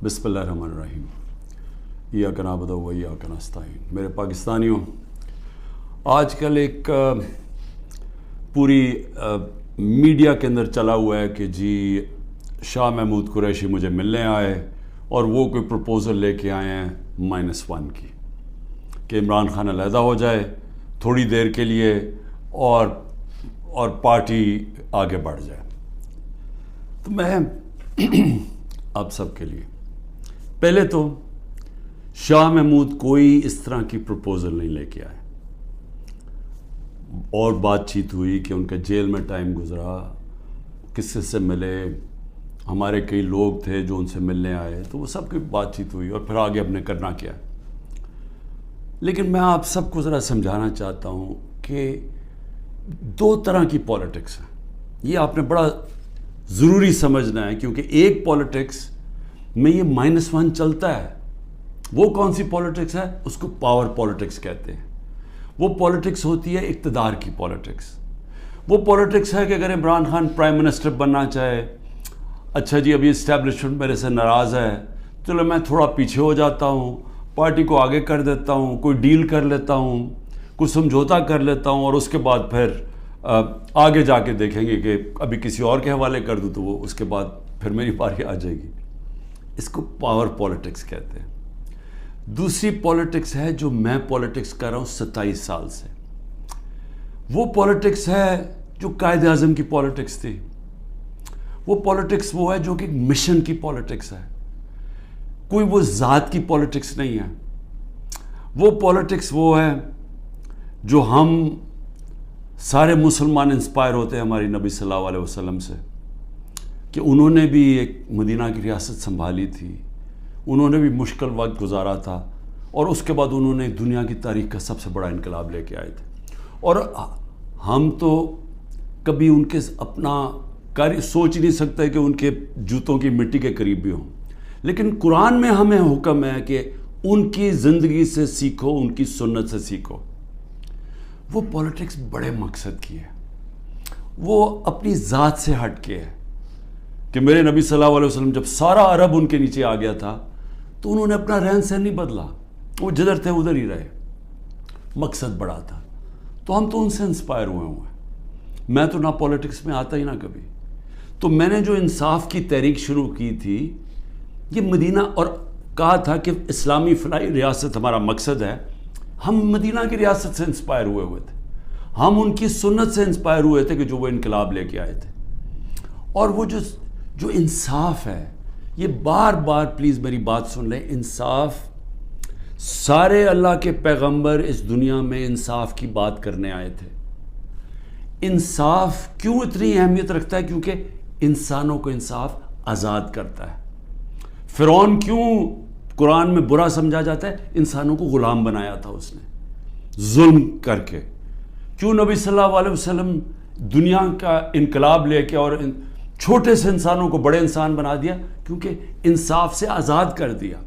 بسم اللہ الرحمن الرحیم ایاک نعبد و ایاک نستعین۔ میرے پاکستانیوں، آج کل ایک پوری میڈیا کے اندر چلا ہوا ہے کہ جی شاہ محمود قریشی مجھے ملنے آئے اور وہ کوئی پروپوزل لے کے آئے ہیں -1 کی کہ عمران خان علیحدہ ہو جائے تھوڑی دیر کے لیے اور پارٹی آگے بڑھ جائے۔ تو میں آپ سب کے لیے پہلے تو شاہ محمود کوئی اس طرح کی پروپوزل نہیں لے کے آئے، اور بات چیت ہوئی کہ ان کا جیل میں ٹائم گزرا، کس سے ملے، ہمارے کئی لوگ تھے جو ان سے ملنے آئے، تو وہ سب کی بات چیت ہوئی اور پھر آگے ہم نے کرنا کیا۔ لیکن میں آپ سب کو ذرا سمجھانا چاہتا ہوں کہ 2 طرح کی پالیٹکس ہیں، یہ آپ نے بڑا ضروری سمجھنا ہے، کیونکہ ایک پالیٹکس میں یہ -1 چلتا ہے۔ وہ کون سی پالیٹکس ہے؟ اس کو پاور پالیٹکس کہتے ہیں۔ وہ پالیٹکس ہوتی ہے اقتدار کی پالیٹکس۔ وہ پالیٹکس ہے کہ اگر عمران خان پرائم منسٹر بننا چاہے، اچھا جی ابھی اسٹیبلشمنٹ میرے سے ناراض ہے، چلو میں تھوڑا پیچھے ہو جاتا ہوں، پارٹی کو آگے کر دیتا ہوں، کوئی ڈیل کر لیتا ہوں، کوئی سمجھوتا کر لیتا ہوں، اور اس کے بعد پھر آگے جا کے دیکھیں گے کہ ابھی کسی اور کے حوالے کر دوں تو وہ اس کے بعد پھر میری باری آ جائے گی۔ اس کو پاور پالیٹکس کہتے ہیں۔ دوسری پالیٹکس ہے جو میں پالیٹکس کر رہا ہوں 27 سال سے، وہ پالیٹکس ہے جو قائد اعظم کی پالیٹکس تھی۔ وہ پالیٹکس وہ ہے جو کہ مشن کی پالیٹکس ہے، کوئی وہ ذات کی پالیٹکس نہیں ہے۔ وہ پالیٹکس وہ ہے جو ہم سارے مسلمان انسپائر ہوتے ہیں ہماری نبی صلی اللہ علیہ وسلم سے، کہ انہوں نے بھی ایک مدینہ کی ریاست سنبھالی تھی، انہوں نے بھی مشکل وقت گزارا تھا، اور اس کے بعد انہوں نے دنیا کی تاریخ کا سب سے بڑا انقلاب لے کے آئے تھے۔ اور ہم تو کبھی ان کے اپنا سوچ ہی نہیں سکتے کہ ان کے جوتوں کی مٹی کے قریب بھی ہوں، لیکن قرآن میں ہمیں حکم ہے کہ ان کی زندگی سے سیکھو، ان کی سنت سے سیکھو۔ وہ پالیٹکس بڑے مقصد کی ہے، وہ اپنی ذات سے ہٹ کے ہے، کہ میرے نبی صلی اللہ علیہ وسلم جب سارا عرب ان کے نیچے آ گیا تھا تو انہوں نے اپنا رہن سہن نہیں بدلا، وہ جدھر تھے ادھر ہی رہے، مقصد بڑا تھا۔ تو ہم تو ان سے انسپائر ہوئے ہیں۔ میں تو نہ پالیٹکس میں آتا ہی نہ کبھی۔ تو میں نے جو انصاف کی تحریک شروع کی تھی، یہ مدینہ، اور کہا تھا کہ اسلامی فلاحی ریاست ہمارا مقصد ہے، ہم مدینہ کی ریاست سے انسپائر ہوئے تھے، ہم ان کی سنت سے انسپائر ہوئے تھے کہ جو وہ انقلاب لے کے آئے تھے۔ اور وہ جو انصاف ہے، یہ بار بار پلیز میری بات سن لیں، انصاف، سارے اللہ کے پیغمبر اس دنیا میں انصاف کی بات کرنے آئے تھے۔ انصاف کیوں اتنی اہمیت رکھتا ہے؟ کیونکہ انسانوں کو انصاف آزاد کرتا ہے۔ فرعون کیوں قرآن میں برا سمجھا جاتا ہے؟ انسانوں کو غلام بنایا تھا اس نے ظلم کر کے۔ کیوں نبی صلی اللہ علیہ وسلم دنیا کا انقلاب لے کے اور چھوٹے سے انسانوں کو بڑے انسان بنا دیا؟ کیونکہ انصاف سے آزاد کر دیا۔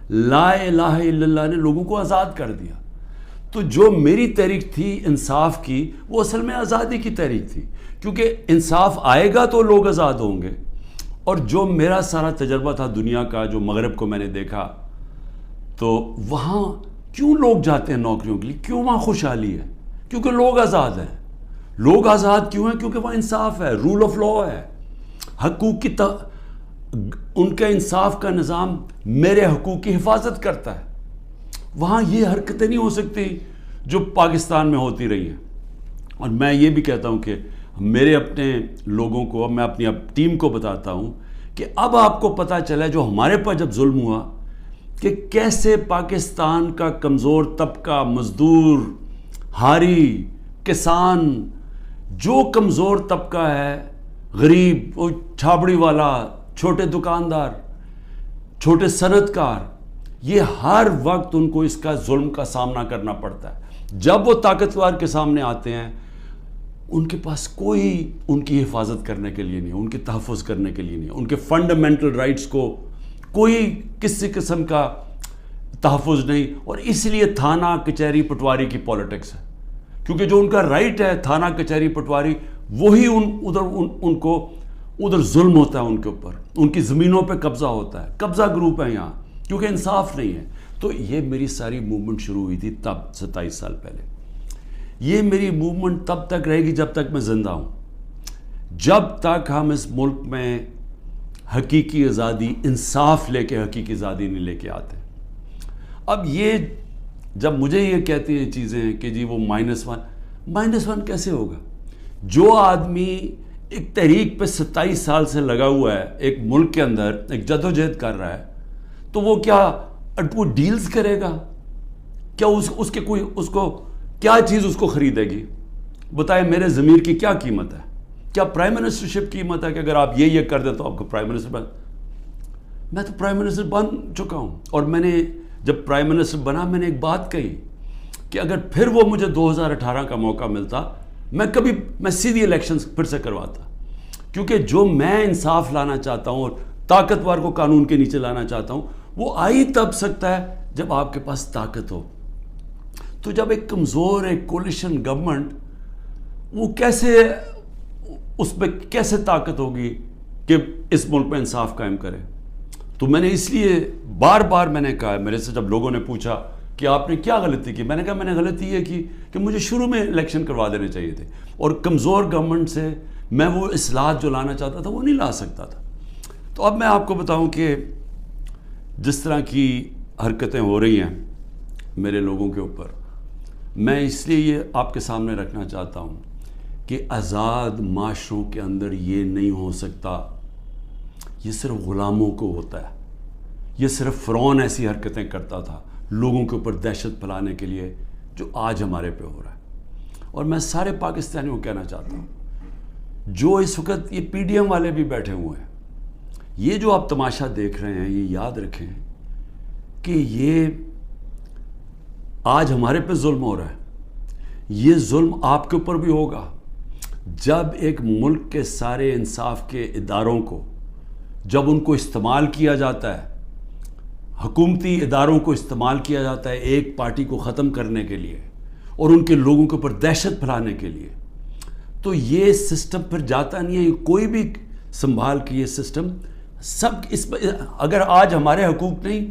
لا الہ الا اللہ نے لوگوں کو آزاد کر دیا۔ تو جو میری تحریک تھی انصاف کی، وہ اصل میں آزادی کی تحریک تھی، کیونکہ انصاف آئے گا تو لوگ آزاد ہوں گے۔ اور جو میرا سارا تجربہ تھا دنیا کا، جو مغرب کو میں نے دیکھا، تو وہاں کیوں لوگ جاتے ہیں نوکریوں کے لیے؟ کیوں وہاں خوشحالی ہے؟ کیونکہ لوگ آزاد ہیں۔ لوگ آزاد کیوں ہیں؟ کیونکہ وہاں انصاف ہے، رول آف لا ہے، حقوق کی ان کا انصاف کا نظام میرے حقوق کی حفاظت کرتا ہے۔ وہاں یہ حرکتیں نہیں ہو سکتی جو پاکستان میں ہوتی رہی ہیں۔ اور میں یہ بھی کہتا ہوں کہ میرے اپنے لوگوں کو، میں اپنی ٹیم کو بتاتا ہوں کہ اب آپ کو پتہ چلا جو ہمارے پر جب ظلم ہوا، کہ کیسے پاکستان کا کمزور طبقہ، مزدور، ہاری، کسان، جو کمزور طبقہ ہے، غریب، وہ چھابڑی والا، چھوٹے دکاندار، چھوٹے صنعت کار، یہ ہر وقت ان کو اس کا ظلم کا سامنا کرنا پڑتا ہے۔ جب وہ طاقتور کے سامنے آتے ہیں، ان کے پاس کوئی ان کی حفاظت کرنے کے لیے نہیں، ان کے تحفظ کرنے کے لیے نہیں، ان کے فنڈامنٹل رائٹس کو کوئی کسی قسم کا تحفظ نہیں۔ اور اس لیے تھانہ کچہری پٹواری کی پالیٹکس ہے، کیونکہ جو ان کا رائٹ ہے تھانہ کچہری پٹواری، وہی ان کو ادھر ظلم ہوتا ہے ان کے اوپر، ان کی زمینوں پہ قبضہ ہوتا ہے، قبضہ گروپ ہے یہاں، کیونکہ انصاف نہیں ہے. تو یہ میری ساری موومنٹ شروع ہوئی تھی تب 27 سال پہلے. یہ میری موومنٹ تب تک رہے گی جب تک میں زندہ ہوں، جب تک ہم اس ملک میں حقیقی آزادی، انصاف لے کے حقیقی آزادی نہیں لے کے آتے. اب یہ جب مجھے یہ کہتی ہیں چیزیں کہ جی وہ -1 کیسے ہوگا؟ جو آدمی ایک تحریک پہ 27 سال سے لگا ہوا ہے، ایک ملک کے اندر ایک جدوجہد کر رہا ہے، تو وہ کیا وہ ڈیلز کرے گا؟ کیا اس کو کیا چیز اس کو خریدے گی؟ بتائیں میرے ضمیر کی کیا قیمت ہے؟ کیا پرائم منسٹرشپ قیمت ہے کہ اگر آپ یہ کر دیں تو آپ کو پرائم منسٹر میں تو پرائم منسٹر بن چکا ہوں. اور میں نے جب پرائم منسٹر بنا میں نے ایک بات کہی کہ اگر پھر وہ مجھے 2018 کا موقع ملتا میں سیدھی الیکشنز پھر سے کرواتا، کیونکہ جو میں انصاف لانا چاہتا ہوں اور طاقتور کو قانون کے نیچے لانا چاہتا ہوں وہ آئی تب سکتا ہے جب آپ کے پاس طاقت ہو. تو جب ایک کمزور ایک کولیشن گورنمنٹ، وہ اس پہ کیسے طاقت ہوگی کہ اس ملک میں انصاف قائم کرے؟ تو میں نے اس لیے بار بار میں نے کہا، میرے سے جب لوگوں نے پوچھا کہ آپ نے کیا غلطی کی، میں نے کہا میں نے غلطی یہ کی کہ مجھے شروع میں الیکشن کروا دینے چاہیے تھے، اور کمزور گورنمنٹ سے میں وہ اصلاحات جو لانا چاہتا تھا وہ نہیں لا سکتا تھا. تو اب میں آپ کو بتاؤں کہ جس طرح کی حرکتیں ہو رہی ہیں میرے لوگوں کے اوپر، میں اس لیے یہ آپ کے سامنے رکھنا چاہتا ہوں کہ آزاد معاشروں کے اندر یہ نہیں ہو سکتا. یہ صرف غلاموں کو ہوتا ہے. یہ صرف فرعون ایسی حرکتیں کرتا تھا لوگوں کے اوپر دہشت پھیلانے کے لیے، جو آج ہمارے پہ ہو رہا ہے. اور میں سارے پاکستانیوں کو کہنا چاہتا ہوں، جو اس وقت یہ پی ڈی ایم والے بھی بیٹھے ہوئے ہیں، یہ جو آپ تماشا دیکھ رہے ہیں، یہ یاد رکھیں کہ یہ آج ہمارے پہ ظلم ہو رہا ہے، یہ ظلم آپ کے اوپر بھی ہوگا جب ایک ملک کے سارے انصاف کے اداروں کو، جب ان کو استعمال کیا جاتا ہے، حکومتی اداروں کو استعمال کیا جاتا ہے ایک پارٹی کو ختم کرنے کے لیے اور ان کے لوگوں کے اوپر دہشت پھیلانے کے لیے. تو یہ سسٹم پھر جاتا نہیں ہے، کوئی بھی سنبھال کے یہ سسٹم سب اس اگر آج ہمارے حقوق نہیں،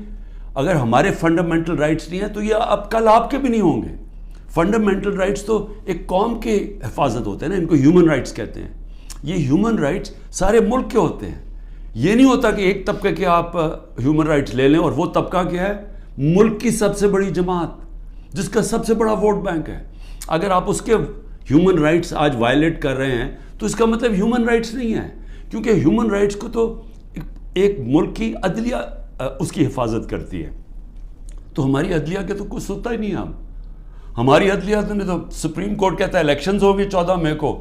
اگر ہمارے فنڈامنٹل رائٹس نہیں ہیں تو یہ اب کل آپ کے بھی نہیں ہوں گے. فنڈامنٹل رائٹس تو ایک قوم کے حفاظت ہوتے ہیں نا، ان کو ہیومن رائٹس کہتے ہیں. یہ ہیومن رائٹس سارے ملک کے ہوتے ہیں. یہ نہیں ہوتا کہ ایک طبقے کے آپ ہیومن رائٹس لے لیں اور وہ طبقہ کیا ہے؟ ملک کی سب سے بڑی جماعت جس کا سب سے بڑا ووٹ بینک ہے. اگر آپ اس کے ہیومن رائٹس آج وائلیٹ کر رہے ہیں تو اس کا مطلب ہیومن رائٹس نہیں ہے، کیونکہ ہیومن رائٹس کو تو ایک ملک کی عدلیہ اس کی حفاظت کرتی ہے. تو ہماری عدلیہ کے تو کچھ سنتا ہی نہیں ہے. ہماری عدلیہ نے تو سپریم کورٹ کہتا ہے الیکشنز ہوں گی 14 مئی کو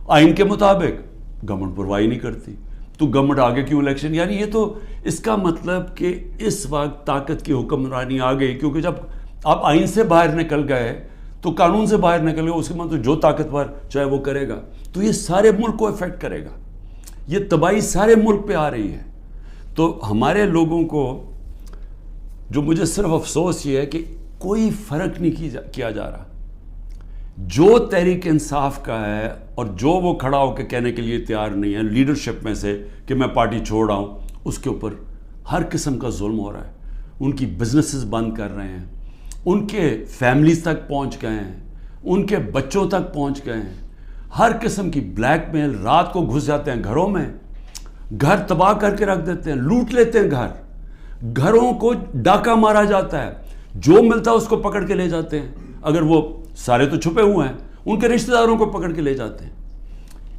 آئین کے مطابق، گورنمنٹ پرواہی نہیں کرتی. تو گورنمنٹ آگے کیوں الیکشن؟ یعنی یہ تو اس کا مطلب کہ اس وقت طاقت کی حکمرانی آ گئی، کیونکہ جب آپ آئین سے باہر نکل گئے تو قانون سے باہر نکل گئے، اس کے مطلب جو طاقتور چاہے وہ کرے گا. تو یہ سارے ملک کو افیکٹ کرے گا، یہ تباہی سارے ملک پہ آ رہی ہے. تو ہمارے لوگوں کو جو مجھے صرف افسوس یہ ہے کہ کوئی فرق نہیں کیا جا رہا. جو تحریک انصاف کا ہے اور جو وہ کھڑا ہو کے کہنے کے لیے تیار نہیں ہے لیڈرشپ میں سے کہ میں پارٹی چھوڑ رہا ہوں، اس کے اوپر ہر قسم کا ظلم ہو رہا ہے. ان کی بزنسز بند کر رہے ہیں، ان کے فیملیز تک پہنچ گئے ہیں، ان کے بچوں تک پہنچ گئے ہیں. ہر قسم کی بلیک میل، رات کو گھس جاتے ہیں گھروں میں، گھر تباہ کر کے رکھ دیتے ہیں، لوٹ لیتے ہیں گھروں کو ڈاکہ مارا جاتا ہے، جو ملتا ہے اس کو پکڑ کے لے جاتے ہیں. اگر وہ سارے تو چھپے ہوئے ہیں، ان کے رشتہ داروں کو پکڑ کے لے جاتے ہیں.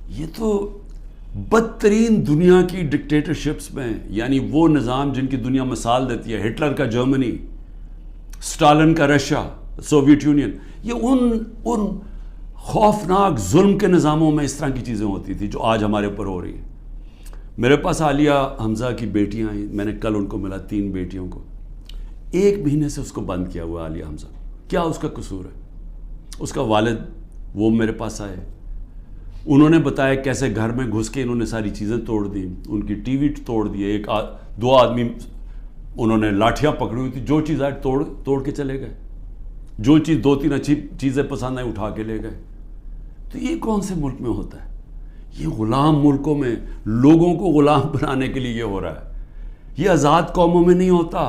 یہ تو بدترین دنیا کی ڈکٹیٹرشپس میں، یعنی وہ نظام جن کی دنیا مثال دیتی ہے، ہٹلر کا جرمنی، اسٹالن کا رشیا، سوویت یونین، یہ ان خوفناک ظلم کے نظاموں میں اس طرح کی چیزیں ہوتی تھی جو آج ہمارے اوپر ہو رہی ہیں. میرے پاس عالیہ حمزہ کی بیٹیاں آئیں، میں نے کل ان کو ملا، 3 بیٹیوں کو. 1 مہینے سے اس کو بند کیا ہوا عالیہ حمزہ. کیا اس کا قصور ہے؟ اس کا والد وہ میرے پاس آئے، انہوں نے بتایا کیسے گھر میں گھس کے انہوں نے ساری چیزیں توڑ دی، ان کی ٹی وی توڑ دیے، 2 آدمی انہوں نے لاٹھیاں پکڑی ہوئی تھی، جو چیز آئے توڑ کے چلے گئے، جو چیز 2-3 اچھی چیزیں پسند آئیں اٹھا کے لے گئے. تو یہ کون سے ملک میں ہوتا ہے؟ یہ غلام ملکوں میں لوگوں کو غلام بنانے کے لیے یہ ہو رہا ہے. یہ آزاد قوموں میں نہیں ہوتا.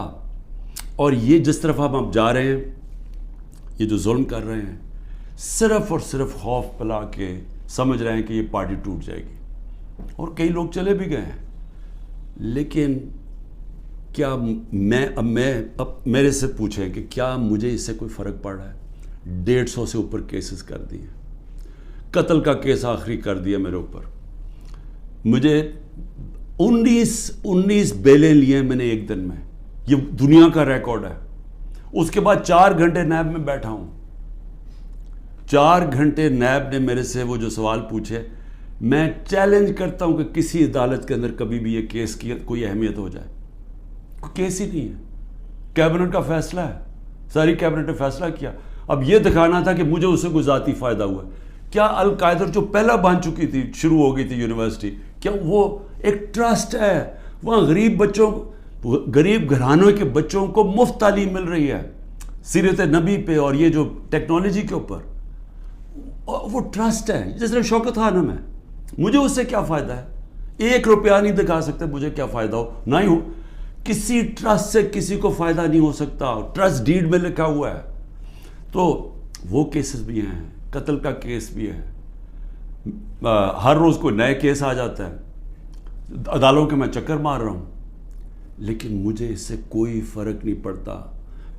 اور یہ جس طرف ہم اب جا رہے ہیں, یہ جو ظلم کر رہے ہیں, صرف اور صرف خوف پلا کے سمجھ رہے ہیں کہ یہ پارٹی ٹوٹ جائے گی. اور کئی لوگ چلے بھی گئے ہیں. لیکن کیا اب میرے سے پوچھیں کہ کیا مجھے اس سے کوئی فرق پڑ رہا ہے؟ 150 سے اوپر کیسز کر دیے, قتل کا کیس آخری کر دیا میرے اوپر. مجھے 19 بیلیں لیے میں نے ایک دن میں. یہ دنیا کا ریکارڈ ہے. اس کے بعد 4 گھنٹے نیب میں بیٹھا ہوں. 4 گھنٹے نیب نے میرے سے وہ جو سوال پوچھے, میں چیلنج کرتا ہوں کہ کسی عدالت کے اندر کبھی بھی یہ کیس کی کوئی اہمیت ہو جائے. کوئی کیس ہی نہیں ہے. کیبنٹ کا فیصلہ ہے, ساری کیبنٹ نے فیصلہ کیا. اب یہ دکھانا تھا کہ مجھے اس سے کوئی ذاتی فائدہ ہوا. کیا القاعدہ جو پہلا بن چکی تھی, شروع ہو گئی تھی یونیورسٹی, کیا وہ ایک ٹرسٹ ہے؟ وہاں غریب گھرانوں کے بچوں کو مفت تعلیم مل رہی ہے سیرت نبی پہ اور یہ جو ٹیکنالوجی کے اوپر. وہ ٹرسٹ ہے جس طرح شوکت خانم ہے. مجھے اس سے کیا فائدہ ہے؟ 1 روپیہ نہیں دکھا سکتے مجھے کیا فائدہ ہو. نہ ہی ہو کسی ٹرسٹ سے کسی کو فائدہ نہیں ہو سکتا. ٹرسٹ ڈیڈ میں لکھا ہوا ہے. تو وہ کیسز بھی ہیں, قتل کا کیس بھی ہے. ہر روز کوئی نئے کیس آ جاتا ہے. عدالتوں کے میں چکر مار رہا ہوں, لیکن مجھے اس سے کوئی فرق نہیں پڑتا.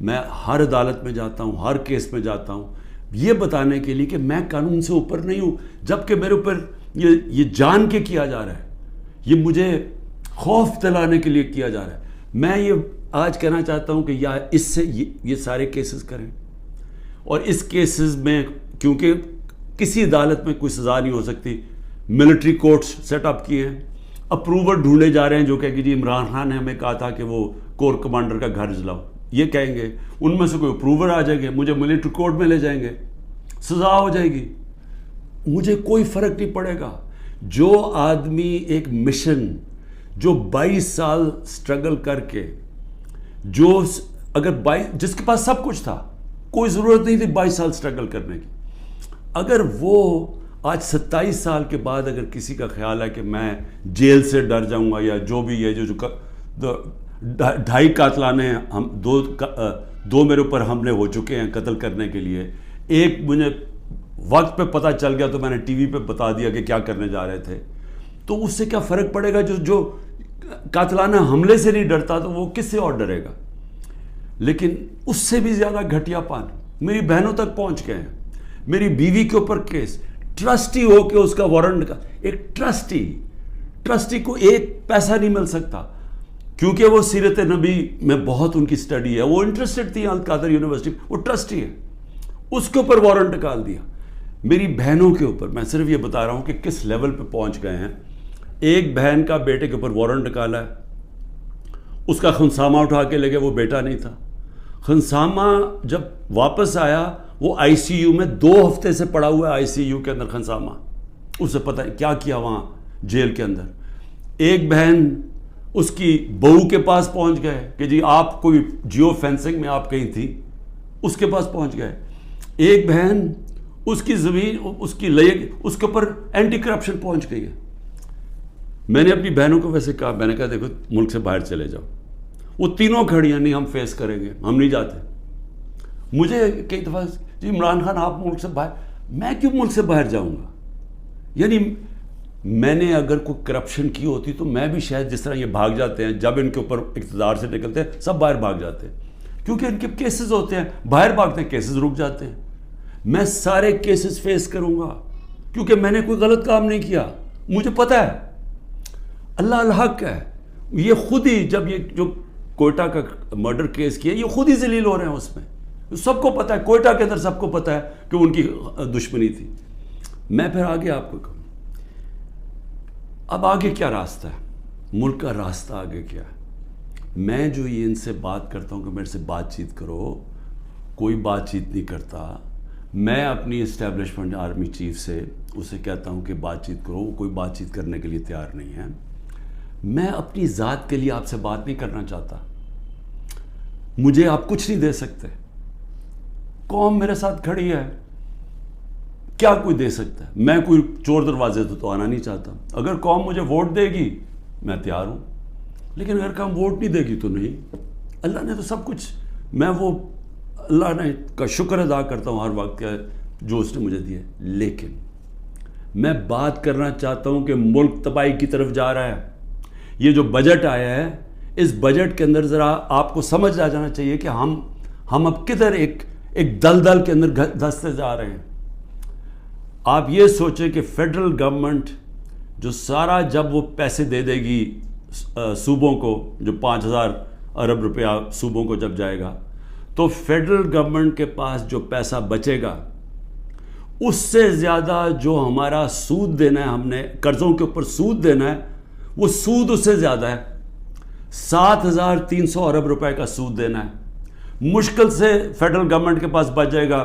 میں ہر عدالت میں جاتا ہوں, ہر کیس میں جاتا ہوں, یہ بتانے کے لیے کہ میں قانون سے اوپر نہیں ہوں. جبکہ میرے اوپر یہ جان کے کیا جا رہا ہے, یہ مجھے خوف دلانے کے لیے کیا جا رہا ہے. میں یہ آج کہنا چاہتا ہوں کہ یا اس سے یہ سارے کیسز کریں, اور اس کیسز میں کیونکہ کسی عدالت میں کوئی سزا نہیں ہو سکتی, ملٹری کورٹس سیٹ اپ کیے ہیں. اپروور ڈھونڈے جا رہے ہیں جو کہ جی عمران خان نے ہمیں کہا تھا کہ وہ کور کمانڈر کا گھر جلاؤ. یہ کہیں گے, ان میں سے کوئی اپروور آ جائیں گے, مجھے ملٹری کورٹ میں لے جائیں گے, سزا ہو جائے گی. مجھے کوئی فرق نہیں پڑے گا. جو آدمی ایک مشن, جو 22 سال سٹرگل کر کے, جو اگر جس کے پاس سب کچھ تھا, کوئی ضرورت نہیں تھی 22 سال سٹرگل کرنے کی, اگر وہ آج 27 سال کے بعد اگر کسی کا خیال ہے کہ میں جیل سے ڈر جاؤں گا, یا جو بھی یہ جو 2.5 قاتلانہ ہم 2 میرے اوپر حملے ہو چکے ہیں قتل کرنے کے لیے, ایک مجھے وقت پہ پتہ چل گیا تو میں نے ٹی وی پہ بتا دیا کہ کیا کرنے جا رہے تھے, تو اس سے کیا فرق پڑے گا؟ جو قاتلانہ حملے سے نہیں ڈرتا تو وہ کس سے اور ڈرے گا؟ لیکن اس سے بھی زیادہ گھٹیا پان میری بہنوں تک پہنچ گئے ہیں. میری بیوی کے اوپر کیس, ٹرسٹی ہو کے اس کا وارنٹ کا, ایک ٹرسٹی کو 1 پیسہ نہیں مل سکتا, کیونکہ وہ سیرت نبی میں بہت ان کی سٹڈی ہے, وہ انٹرسٹڈ تھی القادر یونیورسٹی, وہ ٹرسٹی ہے, اس کے اوپر وارنٹ نکال دیا. میری بہنوں کے اوپر میں صرف یہ بتا رہا ہوں کہ کس لیول پہ پہنچ گئے ہیں. ایک بہن کا بیٹے کے اوپر وارنٹ نکالا ہے, اس کا خنسامہ اٹھا کے لے گئے, وہ بیٹا نہیں تھا. خنسامہ جب واپس آیا وہ آئی سی یو میں 2 ہفتے سے پڑا ہوا ہے, آئی سی یو کے اندر خنسامہ, اسے پتہ ہے کیا کیا وہاں جیل کے اندر. ایک بہن اس کی بہو کے پاس پہنچ گئے کہ جی آپ کوئی جیو فینسنگ میں آپ کہیں تھی, اس کے پاس پہنچ گئے. ایک بہن اس کی زمین اس کی اس کے اوپر اینٹی کرپشن پہنچ گئی ہے. میں نے اپنی بہنوں کو ویسے کہا, میں نے کہا دیکھو ملک سے باہر چلے جاؤ. وہ تینوں کھڑی ہیں, نہیں ہم فیس کریں گے, ہم نہیں جاتے. مجھے کئی دفعہ جی عمران خان آپ ملک سے باہر, میں کیوں ملک سے باہر جاؤں گا؟ یعنی میں نے اگر کوئی کرپشن کی ہوتی تو میں بھی شاید جس طرح یہ بھاگ جاتے ہیں, جب ان کے اوپر اقتدار سے نکلتے ہیں سب باہر بھاگ جاتے ہیں, کیونکہ ان کے کیسز ہوتے ہیں, باہر بھاگتے ہیں, کیسز رک جاتے ہیں. میں سارے کیسز فیس کروں گا کیونکہ میں نے کوئی غلط کام نہیں کیا. مجھے پتہ ہے اللہ الحق ہے. یہ خود ہی جب یہ جو کوئٹہ کا مرڈر کیس کیا, یہ خود ہی ذلیل ہو رہے ہیں اس میں. سب کو پتہ ہے, کوئٹہ کے اندر سب کو پتہ ہے کہ ان کی دشمنی تھی. میں پھر آگے آپ کو کہوں, اب آگے کیا راستہ ہے, ملک کا راستہ آگے کیا ہے؟ میں جو یہ ان سے بات کرتا ہوں کہ میرے سے بات چیت کرو, کوئی بات چیت نہیں کرتا. میں اپنی اسٹیبلشمنٹ آرمی چیف سے اسے کہتا ہوں کہ بات چیت کرو, وہ کوئی بات چیت کرنے کے لیے تیار نہیں ہے. میں اپنی ذات کے لیے آپ سے بات نہیں کرنا چاہتا. مجھے آپ کچھ نہیں دے سکتے. قوم میرے ساتھ کھڑی ہے, کیا کوئی دے سکتا ہے؟ میں کوئی چور دروازے تو آنا نہیں چاہتا. اگر قوم مجھے ووٹ دے گی میں تیار ہوں, لیکن اگر قوم ووٹ نہیں دے گی تو نہیں. اللہ نے تو سب کچھ, میں وہ اللہ نے کا شکر ادا کرتا ہوں ہر وقت کا جو اس نے مجھے دیا. لیکن میں بات کرنا چاہتا ہوں کہ ملک تباہی کی طرف جا رہا ہے. یہ جو بجٹ آیا ہے, اس بجٹ کے اندر ذرا آپ کو سمجھ آ جانا چاہیے کہ ہم اب کدھر ایک دلدل کے اندر دھستے جا رہے ہیں. آپ یہ سوچیں کہ فیڈرل گورنمنٹ جو سارا جب وہ پیسے دے دے گی صوبوں کو, جو 5,000 ارب روپیہ صوبوں کو جب جائے گا, تو فیڈرل گورنمنٹ کے پاس جو پیسہ بچے گا اس سے زیادہ جو ہمارا سود دینا ہے, ہم نے قرضوں کے اوپر سود دینا ہے, وہ سود اس سے زیادہ ہے. 7,300 ارب روپے کا سود دینا ہے. مشکل سے فیڈرل گورنمنٹ کے پاس بچ جائے گا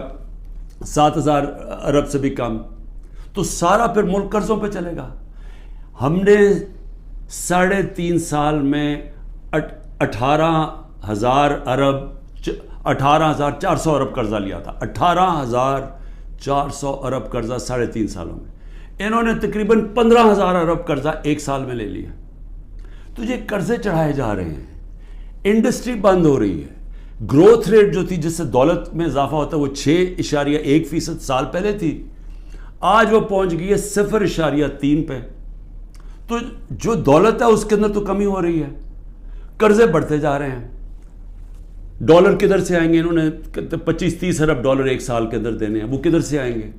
7,000 ارب سے بھی کم, تو سارا پھر ملک قرضوں پہ چلے گا. ہم نے 3.5 سال میں 18,000 ارب 18,400 ارب قرضہ لیا تھا. 18,400 ارب قرضہ 3.5 سالوں میں. انہوں نے تقریباً 15,000 ارب قرضہ ایک سال میں لے لیا. تو یہ قرضے چڑھائے جا رہے ہیں, انڈسٹری بند ہو رہی ہے. گروتھ ریٹ جو تھی جس سے دولت میں اضافہ ہوتا ہے وہ 6.1% سال پہلے تھی, آج وہ پہنچ گئی ہے 0.3 پہ. تو جو دولت ہے اس کے اندر تو کمی ہو رہی ہے, قرضے بڑھتے جا رہے ہیں. ڈالر کدھر سے آئیں گے؟ انہوں نے 25-30 ارب ڈالر ایک سال کے اندر دینے ہیں, وہ کدھر سے آئیں گے؟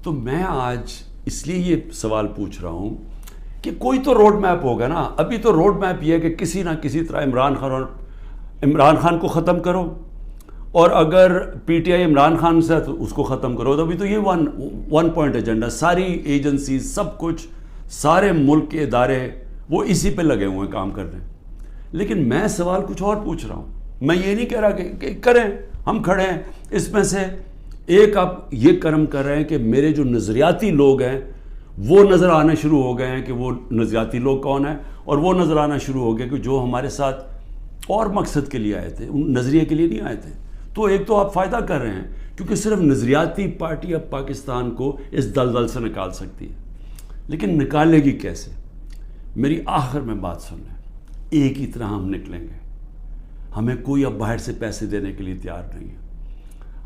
تو میں آج اس لیے یہ سوال پوچھ رہا ہوں کہ کوئی تو روڈ میپ ہوگا نا. ابھی تو روڈ میپ یہ ہے کہ کسی نہ کسی طرح عمران خان کو ختم کرو, اور اگر P T I Imran Khan سے تو اس کو ختم کرو. تو ابھی تو یہ ون پوائنٹ ایجنڈا, ساری ایجنسیز, سب کچھ, سارے ملک کے ادارے وہ اسی پہ لگے ہوئے ہیں کام کر رہے ہیں. لیکن میں سوال کچھ اور پوچھ رہا ہوں. میں یہ نہیں کہہ رہا کہ کریں, ہم کھڑے ہیں. اس میں سے ایک آپ یہ کرم کر رہے ہیں کہ میرے جو نظریاتی لوگ ہیں وہ نظر آنا شروع ہو گئے ہیں کہ وہ نظریاتی لوگ کون ہیں, اور وہ نظر آنا شروع ہو گئے کہ جو ہمارے ساتھ اور مقصد کے لیے آئے تھے, ان نظریے کے لیے نہیں آئے تھے. تو ایک تو آپ فائدہ کر رہے ہیں کیونکہ صرف نظریاتی پارٹی اب پاکستان کو اس دلدل سے نکال سکتی ہے. لیکن نکالے گی کیسے؟ میری آخر میں بات سن لیں, ایک ہی طرح ہم نکلیں گے. ہمیں کوئی اب باہر سے پیسے دینے کے لیے تیار نہیں ہے.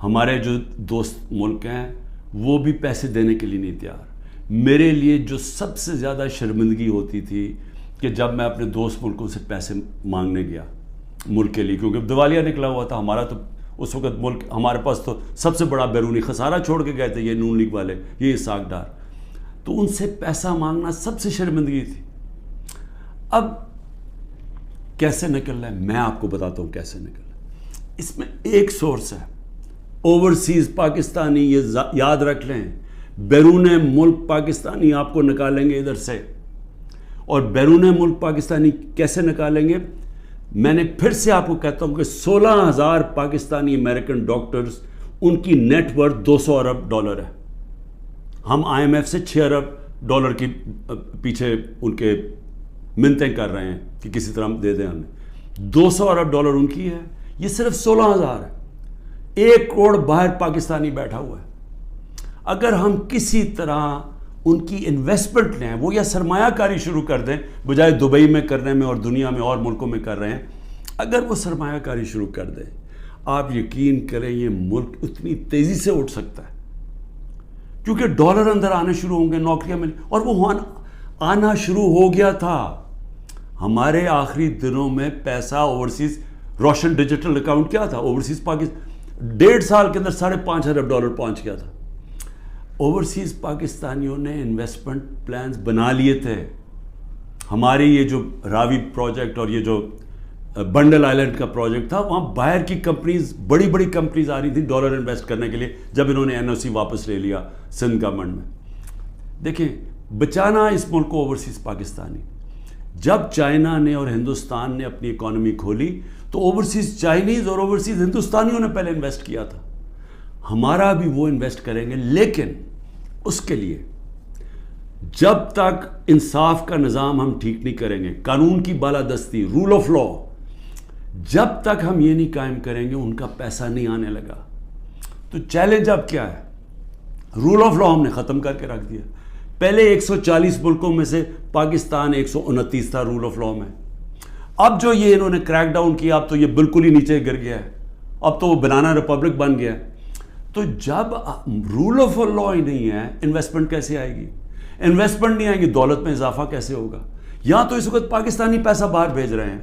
ہمارے جو دوست ملک ہیں وہ بھی پیسے دینے کے لیے نہیں تیار. میرے لیے جو سب سے زیادہ شرمندگی ہوتی تھی کہ جب میں اپنے دوست ملکوں سے پیسے مانگنے گیا ملک کے لیے, کیونکہ دیوالیہ نکلا ہوا تھا ہمارا, تو اس وقت ملک ہمارے پاس تو سب سے بڑا بیرونی خسارہ چھوڑ کے گئے تھے یہ نون لیگ والے, یہ اسحاق ڈار. تو ان سے پیسہ مانگنا سب سے شرمندگی تھی. اب کیسے نکلنا ہے میں آپ کو بتاتا ہوں کیسے نکلنا ہے. اس میں ایک سورس ہے اوورسیز پاکستانی, یہ یاد رکھ لیں, بیرون ملک پاکستانی آپ کو نکالیں گے ادھر سے. اور بیرون ملک پاکستانی کیسے نکالیں گے؟ میں نے پھر سے آپ کو کہتا ہوں کہ 16,000 پاکستانی امریکن ڈاکٹرز, ان کی نیٹ ورتھ 200 ارب ڈالر ہے. ہم آئی ایم ایف سے 6 ارب ڈالر کی پیچھے ان کے منتیں کر رہے ہیں کہ کسی طرح دے دیں ہمیں. 200 ارب ڈالر ان کی ہے, یہ صرف 16,000 ہے. 1 کروڑ باہر پاکستانی بیٹھا ہوا ہے. اگر ہم کسی طرح ان کی انویسٹمنٹ لیں, وہ یا سرمایہ کاری شروع کر دیں بجائے دبئی میں کرنے میں اور دنیا میں اور ملکوں میں کر رہے ہیں, اگر وہ سرمایہ کاری شروع کر دیں, آپ یقین کریں یہ ملک اتنی تیزی سے اٹھ سکتا ہے کیونکہ ڈالر اندر آنے شروع ہوں گے, نوکریاں ملیں, اور وہ آنا شروع ہو گیا تھا. ہمارے آخری دنوں میں پیسہ اوورسیز, روشن ڈیجیٹل اکاؤنٹ کیا تھا اوورسیز پاکستان, 1.5 سال کے اندر 5.5 ارب ڈالر پہنچ گیا تھا. اوورسیز پاکستانیوں نے انویسٹمنٹ پلانز بنا لیے تھے. ہماری یہ جو راوی پروجیکٹ اور یہ جو بنڈل آئلینڈ کا پروجیکٹ تھا, وہاں باہر کی کمپنیز, بڑی بڑی کمپنیز آ رہی تھی ڈالر انویسٹ کرنے کے لیے جب انہوں نے این او سی واپس لے لیا سندھ گورنمنٹ میں. دیکھیں, بچانا اس ملک کو اوورسیز پاکستانی. جب چائنا نے اور ہندوستان نے اپنی اکانومی کھولی تو اوورسیز چائنیز اور اوورسیز ہندوستانیوں نے پہلے انویسٹ کیا تھا. ہمارا بھی وہ انویسٹ کریں گے, لیکن اس کے لیے جب تک انصاف کا نظام ہم ٹھیک نہیں کریں گے, قانون کی بالادستی, رول آف لا, جب تک ہم یہ نہیں قائم کریں گے ان کا پیسہ نہیں آنے لگا. تو چیلنج اب کیا ہے؟ رول آف لا ہم نے ختم کر کے رکھ دیا. پہلے 140 ملکوں میں سے پاکستان 129 تھا رول آف لا میں. اب جو یہ انہوں نے کریک ڈاؤن کیا اب تو یہ بالکل ہی نیچے گر گیا ہے, اب تو وہ بنانا ریپبلک بن گیا ہے. تو جب رول آف لا ہی نہیں ہے, انویسٹمنٹ کیسے آئے گی؟ انویسٹمنٹ نہیں آئے گی, دولت میں اضافہ کیسے ہوگا؟ یہاں تو اس وقت پاکستانی پیسہ باہر بھیج رہے ہیں,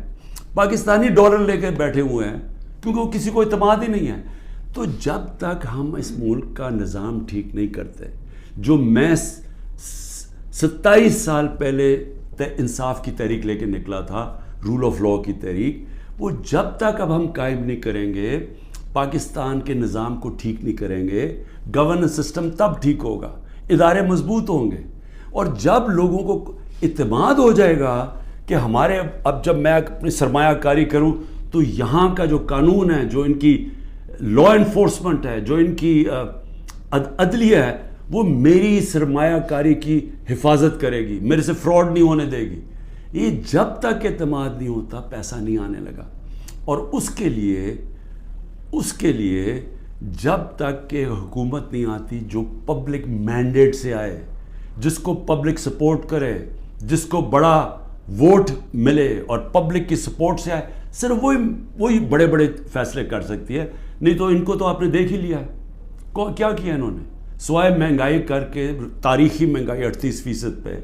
پاکستانی ڈالر لے کے بیٹھے ہوئے ہیں کیونکہ وہ کسی کو اعتماد ہی نہیں ہے. تو جب تک ہم اس ملک کا نظام ٹھیک نہیں کرتے, جو میں 27 سال پہلے انصاف کی تحریک لے کے نکلا تھا, رول آف لا کی تحریک, وہ جب تک اب ہم قائم نہیں کریں گے, پاکستان کے نظام کو ٹھیک نہیں کریں گے, گورننس سسٹم تب ٹھیک ہوگا, ادارے مضبوط ہوں گے. اور جب لوگوں کو اعتماد ہو جائے گا کہ ہمارے اب جب میں اپنی سرمایہ کاری کروں تو یہاں کا جو قانون ہے, جو ان کی لا انفورسمنٹ ہے, جو ان کی عدلیہ ہے, وہ میری سرمایہ کاری کی حفاظت کرے گی, میرے سے فراڈ نہیں ہونے دے گی. یہ جب تک اعتماد نہیں ہوتا پیسہ نہیں آنے لگا. اور اس کے لیے جب تک کہ حکومت نہیں آتی جو پبلک مینڈیٹ سے آئے, جس کو پبلک سپورٹ کرے, جس کو بڑا ووٹ ملے اور پبلک کی سپورٹ سے آئے, صرف وہی بڑے بڑے فیصلے کر سکتی ہے. نہیں تو ان کو تو آپ نے دیکھ ہی لیا ہے کیا کیا انہوں نے, سوائے مہنگائی کر کے, تاریخی مہنگائی 38% پہ,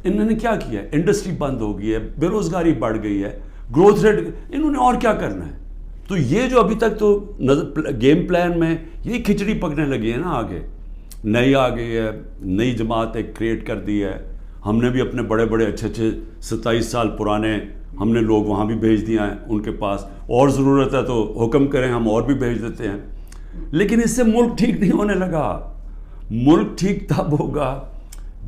انہوں نے کیا کیا ہے؟ انڈسٹری بند ہو گئی ہے, بے روزگاری بڑھ گئی ہے, گروتھ ریٹ, انہوں نے اور کیا کرنا ہے؟ تو یہ جو ابھی تک تو گیم پلان میں یہی کھچڑی پکنے لگی ہے نا, آگے نئی آ گئی ہے, نئی جماعت ایک کریٹ کر دی ہے. ہم نے بھی اپنے بڑے بڑے اچھے 27 سال پرانے ہم نے لوگ وہاں بھی بھیج دیا ہیں ان کے پاس, اور ضرورت ہے تو حکم کریں ہم اور بھی بھیج دیتے ہیں. لیکن اس سے ملک ٹھیک نہیں ہونے لگا. ملک ٹھیک تب ہوگا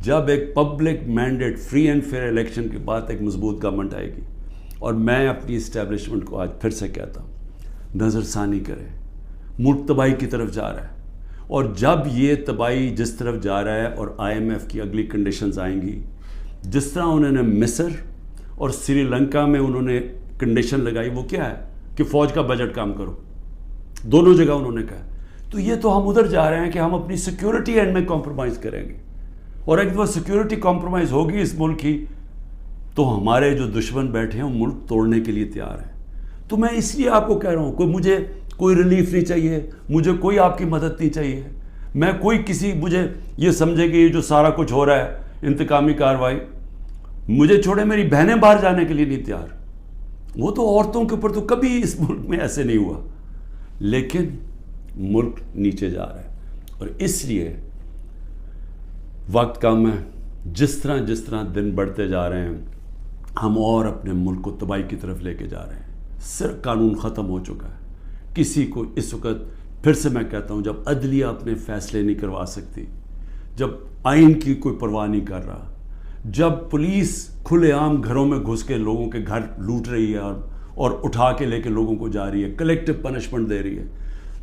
جب ایک public mandate, free and fair election کے بعد ایک مضبوط گورنمنٹ آئے گی. اور میں اپنی اسٹیبلشمنٹ کو آج پھر سے کہتا ہوں, نظر ثانی کرے, ملک تباہی کی طرف جا رہا ہے. اور جب یہ تباہی جس طرف جا رہا ہے اور IMF کی اگلی کنڈیشنز آئیں گی, جس طرح انہوں نے مصر اور سری لنکا میں انہوں نے کنڈیشن لگائی, وہ کیا ہے کہ فوج کا بجٹ کام کرو, دونوں جگہ انہوں نے کہا. تو یہ تو ہم ادھر جا رہے ہیں کہ ہم اپنی سیکیورٹی اینڈ میں کمپرومائز کریں گے, اور ایک دفعہ سیکیورٹی کمپرومائز ہوگی اس ملک کی تو ہمارے جو دشمن بیٹھے ہیں وہ ملک توڑنے کے لیے تیار ہیں. تو میں اس لیے آپ کو کہہ رہا ہوں, مجھے کوئی ریلیف نہیں چاہیے, مجھے کوئی آپ کی مدد نہیں چاہیے, میں کوئی کسی مجھے یہ سمجھے کہ یہ جو سارا کچھ ہو رہا ہے انتقامی کارروائی, مجھے چھوڑے میری بہنیں باہر جانے کے لیے نہیں تیار. وہ تو عورتوں کے اوپر تو کبھی اس ملک میں ایسے نہیں ہوا, لیکن ملک نیچے جا رہا ہے. اور اس لیے وقت کم ہے, جس طرح دن بڑھتے جا رہے ہیں ہم اور اپنے ملک کو تباہی کی طرف لے کے جا رہے ہیں. صرف قانون ختم ہو چکا ہے. کسی کو اس وقت پھر سے میں کہتا ہوں, جب عدلیہ اپنے فیصلے نہیں کروا سکتی, جب آئین کی کوئی پرواہ نہیں کر رہا, جب پولیس کھلے عام گھروں میں گھس کے لوگوں کے گھر لوٹ رہی ہے اور اٹھا کے لے کے لوگوں کو جا رہی ہے, کلیکٹو پنشمنٹ دے رہی ہے,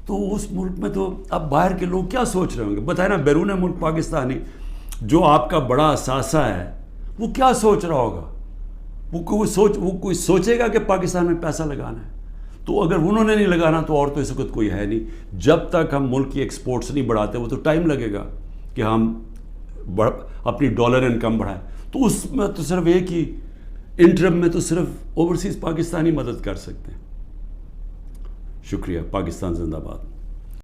تو اس ملک میں تو اب باہر کے لوگ کیا سوچ رہے ہوں گے؟ بتائیں نا, بیرون ملک پاکستانی جو آپ کا بڑا اثاثہ ہے وہ کیا سوچ رہا ہوگا؟ وہ کوئی سوچے گا کہ پاکستان میں پیسہ لگانا ہے؟ تو اگر انہوں نے نہیں لگانا تو اور تو اس وقت کوئی ہے نہیں. جب تک ہم ملک کی ایکسپورٹس نہیں بڑھاتے, وہ تو ٹائم لگے گا کہ ہم اپنی ڈالر انکم بڑھائیں. تو اس میں تو صرف ایک ہی انٹرم میں تو صرف اوورسیز پاکستانی مدد کر سکتے ہیں. شکریہ. پاکستان زندہ باد.